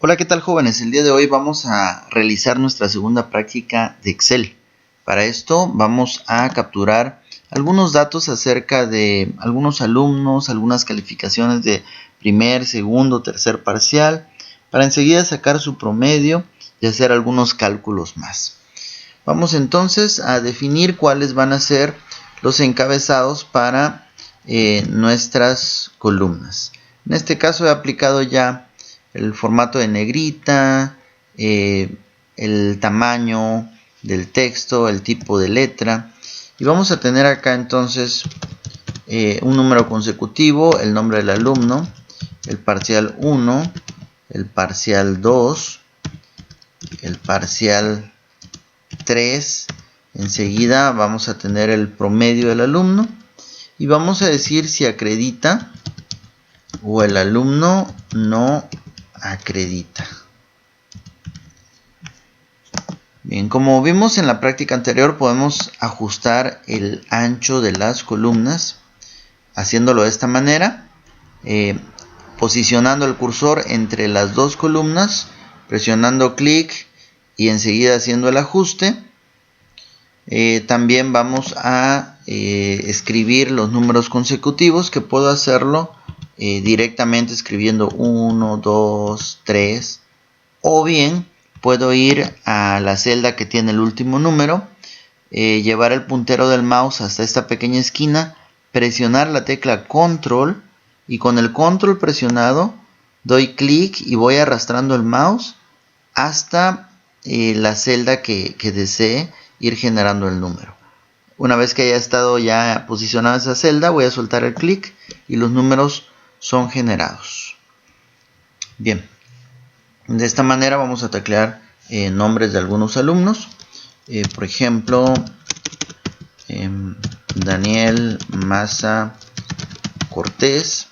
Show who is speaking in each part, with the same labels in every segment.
Speaker 1: Hola, ¿qué tal, jóvenes? El día de hoy vamos a realizar nuestra segunda práctica de Excel. Para esto vamos a capturar algunos datos acerca de algunos alumnos, algunas calificaciones de primer, segundo, tercer parcial, para enseguida sacar su promedio y hacer algunos cálculos más. Vamos entonces a definir cuáles van a ser los encabezados para nuestras columnas. En este caso he aplicado ya el formato de negrita, el tamaño del texto, el tipo de letra. Y vamos a tener acá entonces un número consecutivo, el nombre del alumno, el parcial 1, el parcial 2, el parcial 3. Enseguida vamos a tener el promedio del alumno y vamos a decir si acredita o el alumno no acredita. Bien, como vimos en la práctica anterior, podemos ajustar el ancho de las columnas haciéndolo de esta manera, posicionando el cursor entre las dos columnas, presionando clic y enseguida haciendo el ajuste. También vamos a escribir los números consecutivos, que puedo hacerlo directamente escribiendo 1, 2, 3, o bien puedo ir a la celda que tiene el último número, llevar el puntero del mouse hasta esta pequeña esquina, presionar la tecla control y con el control presionado doy clic y voy arrastrando el mouse hasta la celda que desee ir generando el número. Una vez que haya estado ya posicionada esa celda, voy a soltar el clic y los números son generados. Bien, de esta manera vamos a teclear nombres de algunos alumnos. Por ejemplo, Daniel Maza Cortés.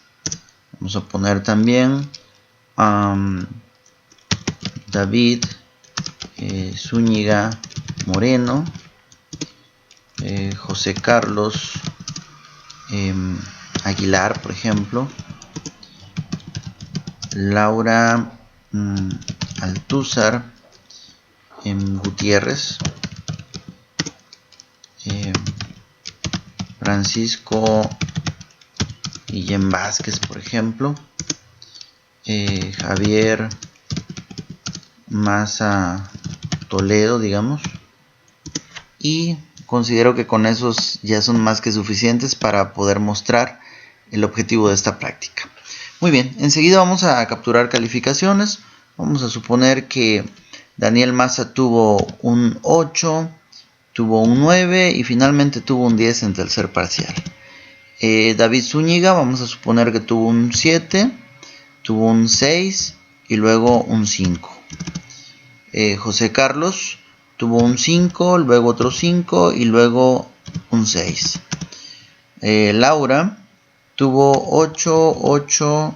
Speaker 1: Vamos a poner también David Zúñiga Moreno, José Carlos Aguilar, por ejemplo, Laura Altúzar Gutiérrez, Francisco Guillén Vázquez, por ejemplo, Javier Maza Toledo, digamos, y considero que con esos ya son más que suficientes para poder mostrar el objetivo de esta práctica. Muy bien, enseguida vamos a capturar calificaciones. Vamos a suponer que Daniel Maza tuvo un 8, tuvo un 9 y finalmente tuvo un 10 en tercer parcial. David Zúñiga, vamos a suponer que tuvo un 7, tuvo un 6 y luego un 5. José Carlos tuvo un 5, luego otro 5 y luego un 6. Laura tuvo 8, 8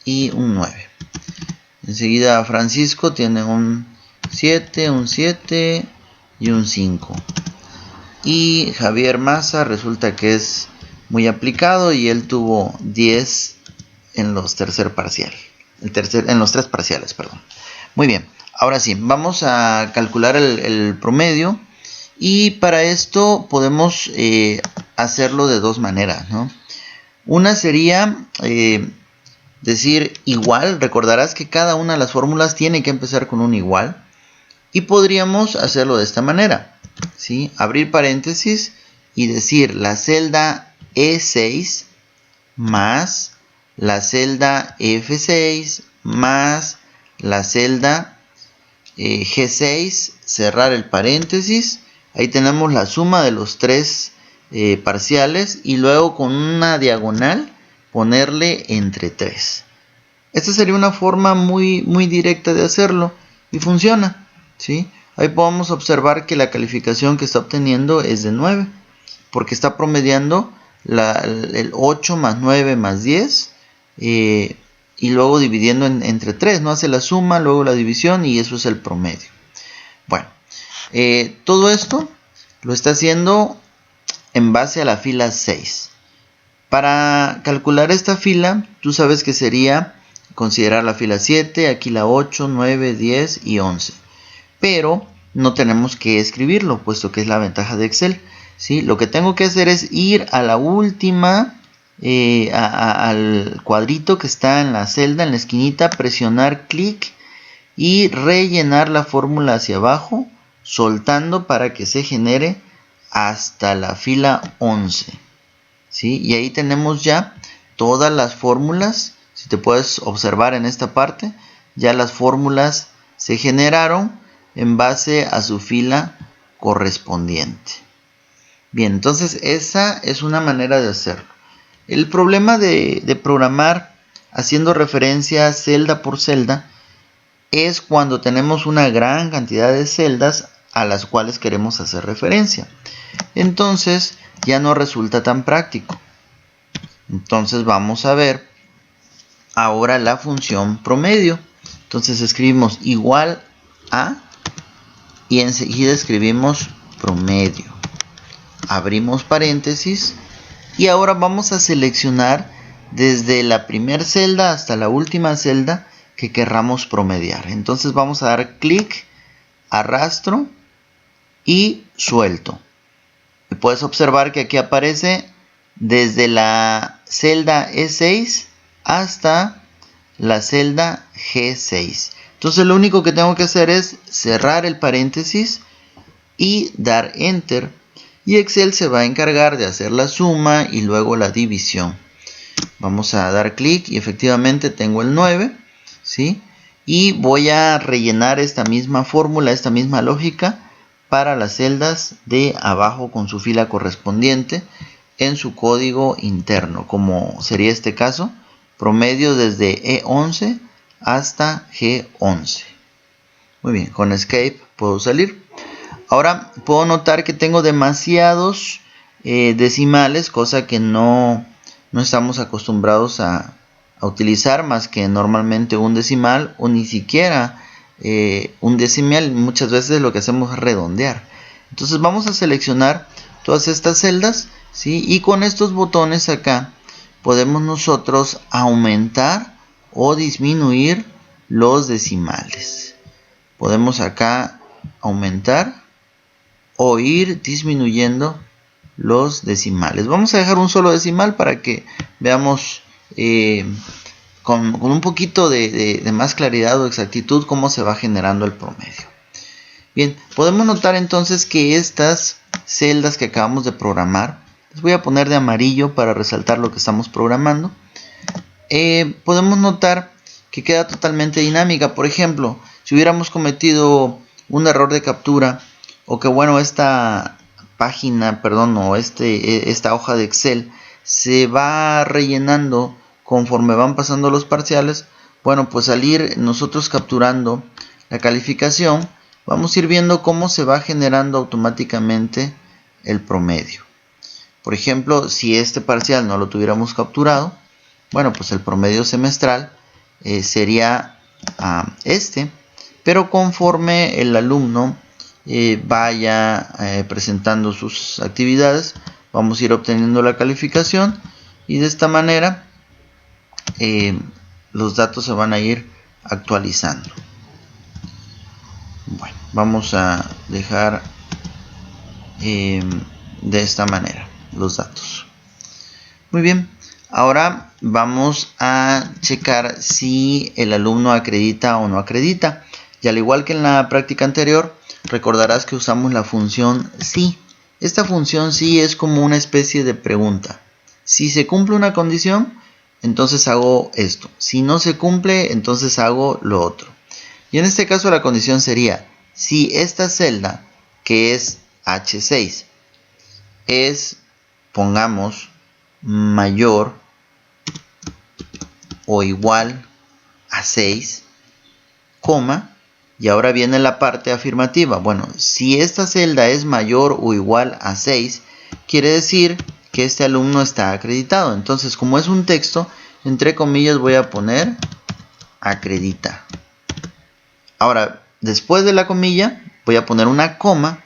Speaker 1: y un 9. Enseguida Francisco tiene un 7 y un 5. Y Javier Maza resulta que es muy aplicado y él tuvo 10 en los tercer parcial. En los tres parciales, perdón. Muy bien, ahora sí, vamos a calcular el promedio. Y para esto podemos hacerlo de dos maneras, ¿no? Una sería decir igual. Recordarás que cada una de las fórmulas tiene que empezar con un igual. Y podríamos hacerlo de esta manera, ¿sí? Abrir paréntesis y decir la celda E6 más la celda F6 más la celda G6, cerrar el paréntesis. Ahí tenemos la suma de los tres parciales y luego con una diagonal ponerle entre 3. Esta sería una forma muy directa de hacerlo y funciona, ¿sí? Ahí podemos observar que la calificación que está obteniendo es de 9 porque está promediando el 8 más 9 más 10 y luego dividiendo entre 3, ¿no? Hace la suma, luego la división y eso es el promedio. Bueno, todo esto lo está haciendo en base a la fila 6. Para calcular esta fila, tú sabes que sería considerar la fila 7, aquí la 8, 9, 10 y 11. Pero no tenemos que escribirlo, puesto que es la ventaja de Excel, ¿sí? Lo que tengo que hacer es ir a la última, al cuadrito que está en la celda, en la esquinita, presionar clic y rellenar la fórmula hacia abajo, soltando para que se genere hasta la fila 11, ¿sí? Y ahí tenemos ya todas las fórmulas. Si te puedes observar en esta parte, ya las fórmulas se generaron en base a su fila correspondiente. Bien, entonces esa es una manera de hacerlo. El problema de programar haciendo referencia celda por celda es cuando tenemos una gran cantidad de celdas a las cuales queremos hacer referencia. Entonces ya no resulta tan práctico. Entonces vamos a ver ahora la función promedio. Entonces escribimos igual a y enseguida escribimos promedio. Abrimos paréntesis y ahora vamos a seleccionar desde la primera celda hasta la última celda que querramos promediar. Entonces vamos a dar clic, arrastro y suelto. Y puedes observar que aquí aparece desde la celda E6 hasta la celda G6. Entonces lo único que tengo que hacer es cerrar el paréntesis y dar Enter. Y Excel se va a encargar de hacer la suma y luego la división. Vamos a dar clic y efectivamente tengo el 9, ¿sí? Y voy a rellenar esta misma fórmula, esta misma lógica para las celdas de abajo con su fila correspondiente en su código interno, como sería este caso, promedio desde E11 hasta G11. Muy bien, con Escape puedo salir. Ahora puedo notar que tengo demasiados decimales, cosa que no estamos acostumbrados a utilizar, más que normalmente un decimal o ni siquiera un decimal. Muchas veces lo que hacemos es redondear. Entonces vamos a seleccionar todas estas celdas, ¿sí? Y con estos botones acá podemos nosotros aumentar o disminuir los decimales. Podemos acá aumentar o ir disminuyendo los decimales. Vamos a dejar un solo decimal para que veamos con un poquito de más claridad o exactitud cómo se va generando el promedio. Bien, podemos notar entonces que estas celdas que acabamos de programar, les voy a poner de amarillo para resaltar lo que estamos programando. Podemos notar que queda totalmente dinámica. Por ejemplo, si hubiéramos cometido un error de captura, o que bueno, esta página, perdón, o esta hoja de Excel se va rellenando conforme van pasando los parciales. Bueno, pues al ir nosotros capturando la calificación, vamos a ir viendo cómo se va generando automáticamente el promedio. Por ejemplo, si este parcial no lo tuviéramos capturado, bueno, pues el promedio semestral sería este, pero conforme el alumno vaya presentando sus actividades, vamos a ir obteniendo la calificación y de esta manera los datos se van a ir actualizando. Bueno, vamos a dejar de esta manera los datos. Muy bien, ahora vamos a checar si el alumno acredita o no acredita. Y al igual que en la práctica anterior, recordarás que usamos la función si. Esta función si es como una especie de pregunta. Si se cumple una condición, entonces hago esto. Si no se cumple, entonces hago lo otro. Y en este caso la condición sería, si esta celda, que es H6, es, pongamos, mayor o igual a 6, coma, y ahora viene la parte afirmativa. Bueno, si esta celda es mayor o igual a 6, quiere decir que este alumno está acreditado. Entonces, como es un texto, entre comillas voy a poner acredita. Ahora, después de la comilla, voy a poner una coma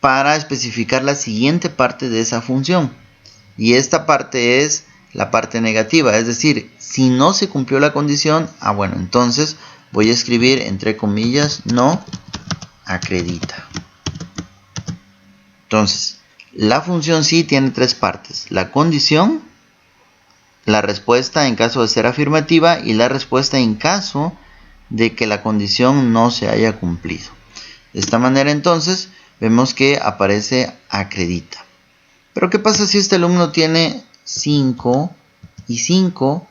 Speaker 1: para especificar la siguiente parte de esa función. Y esta parte es la parte negativa, es decir, si no se cumplió la condición, bueno, entonces voy a escribir entre comillas no acredita. Entonces, la función sí tiene tres partes: la condición, la respuesta en caso de ser afirmativa y la respuesta en caso de que la condición no se haya cumplido. De esta manera entonces vemos que aparece acredita. Pero ¿qué pasa si este alumno tiene 5 y 5?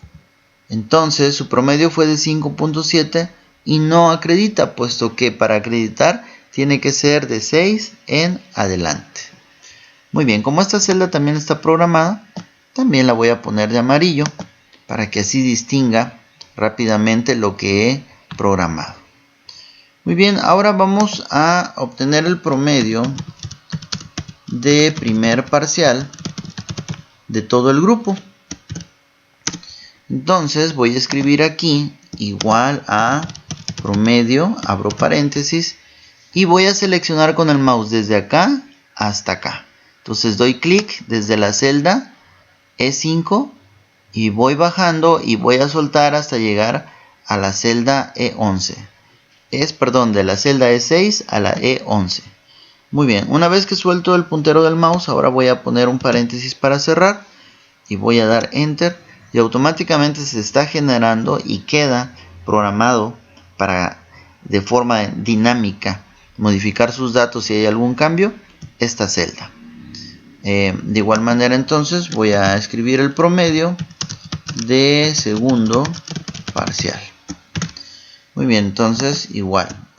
Speaker 1: Entonces su promedio fue de 5.7 y no acredita, puesto que para acreditar tiene que ser de 6 en adelante. Muy bien, como esta celda también está programada, también la voy a poner de amarillo para que así distinga rápidamente lo que he programado. Muy bien, ahora vamos a obtener el promedio de primer parcial de todo el grupo. Entonces voy a escribir aquí igual a promedio, abro paréntesis, y voy a seleccionar con el mouse desde acá hasta acá. Entonces doy clic desde la celda E5 y voy bajando y voy a soltar hasta llegar a la celda E11. De la celda E6 a la E11. Muy bien, una vez que suelto el puntero del mouse, ahora voy a poner un paréntesis para cerrar y voy a dar enter y automáticamente se está generando y queda programado para de forma dinámica modificar sus datos si hay algún cambio esta celda. De igual manera entonces voy a escribir el promedio de segundo parcial. Muy bien, entonces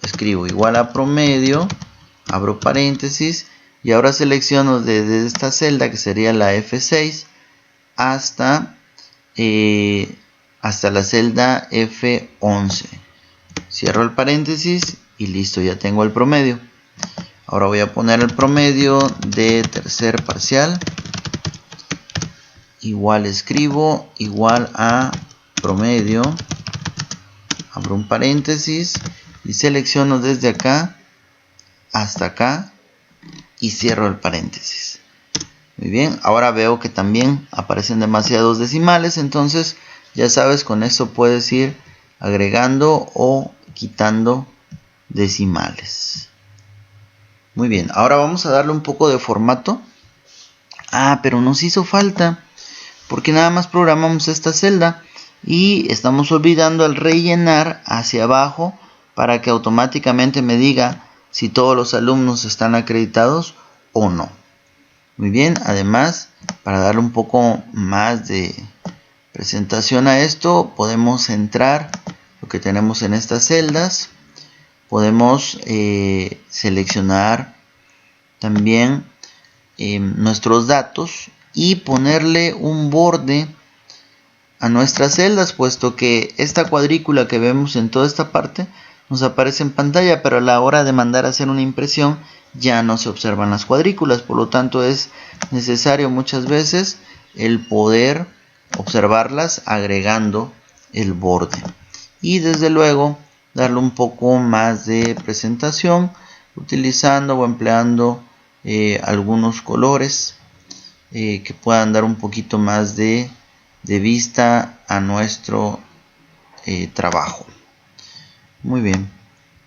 Speaker 1: escribo igual a promedio, abro paréntesis y ahora selecciono desde esta celda que sería la F6 hasta la celda F11. Cierro el paréntesis y listo, ya tengo el promedio. Ahora voy a poner el promedio de tercer parcial. Escribo igual a promedio, abro un paréntesis y selecciono desde acá hasta acá y cierro el paréntesis. Muy bien, ahora veo que también aparecen demasiados decimales, entonces ya sabes, con esto puedes ir agregando o quitando decimales. Muy bien, ahora vamos a darle un poco de formato. Pero nos hizo falta, porque nada más programamos esta celda y estamos olvidando el rellenar hacia abajo para que automáticamente me diga si todos los alumnos están acreditados o no. Muy bien, además, para darle un poco más de presentación a esto, podemos entrar lo que tenemos en estas celdas. Podemos seleccionar también nuestros datos y ponerle un borde a nuestras celdas, puesto que esta cuadrícula que vemos en toda esta parte nos aparece en pantalla, pero a la hora de mandar a hacer una impresión ya no se observan las cuadrículas. Por lo tanto, es necesario muchas veces el poder observarlas agregando el borde. Y desde luego darle un poco más de presentación utilizando o empleando algunos colores que puedan dar un poquito más de vista a nuestro trabajo. Muy bien,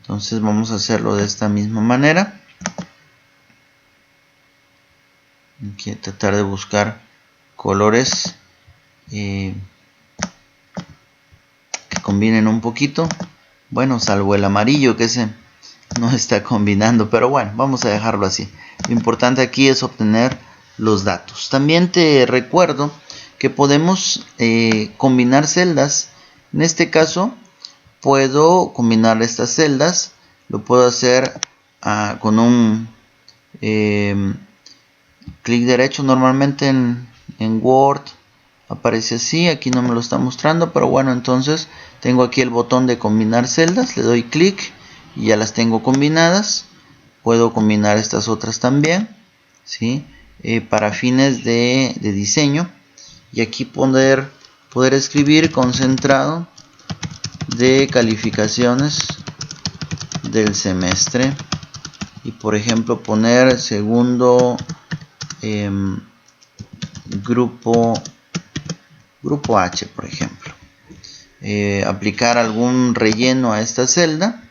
Speaker 1: entonces vamos a hacerlo de esta misma manera. Aquí a tratar de buscar colores que combinen un poquito. Bueno, salvo el amarillo, que ese no está combinando, pero bueno, vamos a dejarlo así. Lo importante aquí es obtener los datos. También te recuerdo que podemos combinar celdas. En este caso puedo combinar estas celdas. Lo puedo hacer con un clic derecho. Normalmente en Word aparece así. Aquí no me lo está mostrando, pero bueno, entonces tengo aquí el botón de combinar celdas. Le doy clic y ya las tengo combinadas. Puedo combinar estas otras también, ¿sí? Para fines de diseño. Y aquí poder escribir concentrado de calificaciones del semestre. Y por ejemplo poner segundo grupo grupo H, por ejemplo. Aplicar algún relleno a esta celda,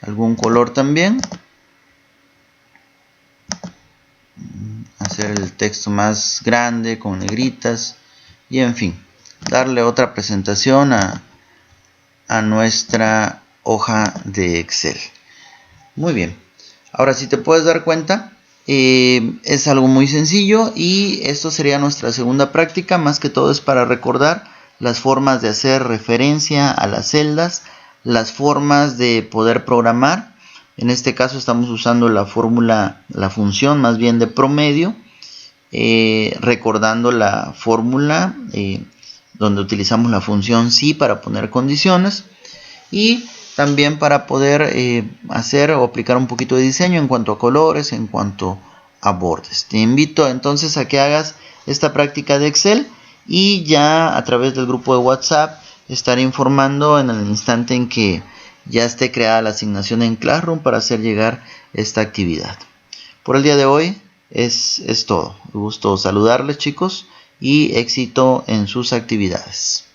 Speaker 1: algún color también. Hacer el texto más grande con negritas y en fin, darle otra presentación a nuestra hoja de Excel. Muy bien, ahora si te puedes dar cuenta, es algo muy sencillo y esto sería nuestra segunda práctica. Más que todo es para recordar las formas de hacer referencia a las celdas, las formas de poder programar. En este caso estamos usando la fórmula, la función más bien de promedio, recordando la fórmula donde utilizamos la función si para poner condiciones y también para poder hacer o aplicar un poquito de diseño en cuanto a colores, en cuanto a bordes. Te invito entonces a que hagas esta práctica de Excel y ya a través del grupo de WhatsApp estaré informando en el instante en que ya esté creada la asignación en Classroom para hacer llegar esta actividad. Por el día de hoy es todo. Me gustó saludarles, chicos, y éxito en sus actividades.